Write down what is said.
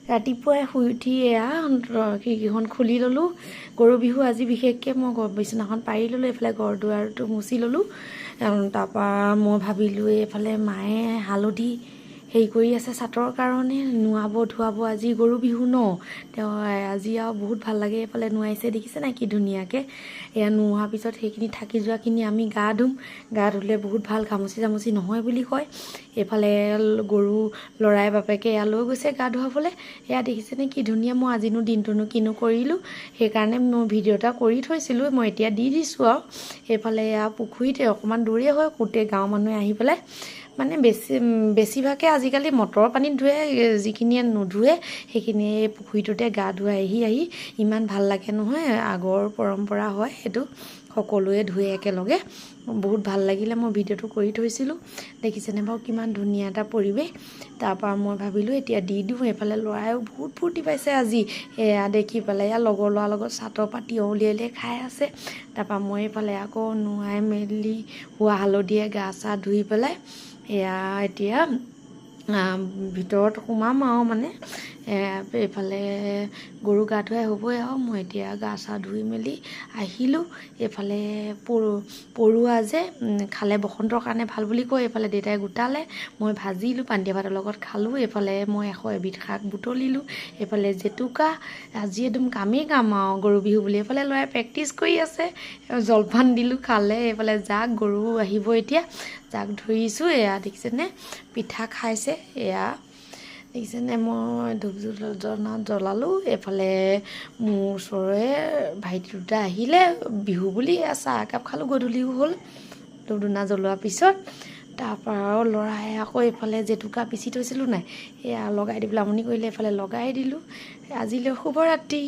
ৰাতিপুৱাই শুই উঠি এয়া খিৰিকীখন খুলি ল'লোঁ। গৰু বিহু আজি বিশেষকৈ মই বিচনাখন পাৰি ল'লোঁ, এইফালে ঘৰ দুৱাৰটো মুচি ল'লোঁ। তাৰপৰা মই ভাবিলোঁ এইফালে মায়ে হালধি হেৰি কৰি আছে চাটৰ কাৰণে, নোৱাব ধুৱাব, আজি গৰু বিহু ন, তেওঁ আজি আৰু বহুত ভাল লাগে। এইফালে নোৱাইছে দেখিছে নাই কি ধুনীয়াকৈ। এয়া নোৱাৰ পিছত সেইখিনি থাকি যোৱাখিনি আমি গা ধুম, গা ধুলে বহুত ভাল, ঘামচি চামুচি নহয় বুলি কয়। এইফালে গৰু ল'ৰাই বাপেকে এয়া লৈ গৈছে গা ধুৱাবলৈ। এয়া দেখিছেনে কি ধুনীয়া। মই আজিনো দিনটোনো কিনো কৰিলোঁ, সেইকাৰণে মই ভিডিঅ' এটা কৰি থৈছিলোঁ, মই এতিয়া দি দিছোঁ আৰু। এইফালে এয়া পুখুৰীতে অকণমান দূৰেই হয়, গোটেই গাঁৱৰ মানুহে আহি পেলাই মানে বেছিভাগে আজিকালি মটৰৰ পানীত ধুৱে, যিখিনিয়ে নোধোৱে সেইখিনিয়ে এই পুখুৰীটোতে গা ধুৱাই আহি ইমান ভাল লাগে নহয়। আগৰ পৰম্পৰা হয় সেইটো, সকলোৱে ধুৱে একেলগে, বহুত ভাল লাগিলে। মই ভিডিঅ'টো কৰি থৈছিলোঁ, দেখিছেনে বাৰু কিমান ধুনীয়া এটা পৰিৱেশ। তাৰপৰা মই ভাবিলোঁ এতিয়া দি দিওঁ। এইফালে ল'ৰায়ো বহুত ফূৰ্তি পাইছে আজি, এয়া দেখি পেলাই এয়া লগৰ ল'ৰাৰ লগত চাটৰ পৰা তিয়ঁহ উলিয়াই খাই আছে। তাৰপৰা মই এইফালে আকৌ নোৱাই মেলি হোৱা হালধিয়ে গা চা ধুই পেলাই এয়া এতিয়া ভিতৰত সোমাম আৰু মানে এইফালে গৰু গা ধুৱাই হ'বই আৰু। মই এতিয়া গা চা ধুই মেলি আহিলোঁ। এইফালে পৰুৱা যে খালে বসন্তৰ কাৰণে ভাল বুলি কয়, এইফালে দেউতাই গোটালে, মই ভাজিলোঁ, পানীদিয়া ভাতৰ লগত খালোঁ। এইফালে মই 100 এবিধ শাক বুটলিলোঁ। এইফালে জেতুকা, আজি একদম কামেই কাম আৰু গৰু বিহু বুলি। এইফালে ল'ৰাই প্ৰেক্টিচ কৰি আছে, জলপান দিলোঁ খালে। এইফালে যাক গৰু আহিব এতিয়া, যাক ধৰিছোঁ। এয়া দেখিছেনে পিঠা খাইছে, এয়া দেখিছেনে মই ধূপ জ্বলালোঁ। এইফালে মোৰ ওচৰৰে ভাইটি দুটা আহিলে বিহু বুলি, চাহ একাপ খালোঁ, গধূলিও হ'ল ধূপ ধূনা জ্বলোৱাৰ পিছত। তাৰপৰা আৰু ল'ৰাই আকৌ এইফালে জেতুকা পিচি থৈছিলোঁ নাই, এয়া লগাই দিবলৈ আমনি কৰিলে, এইফালে লগাই দিলোঁ। আজিলৈ শুভৰাত্ৰি।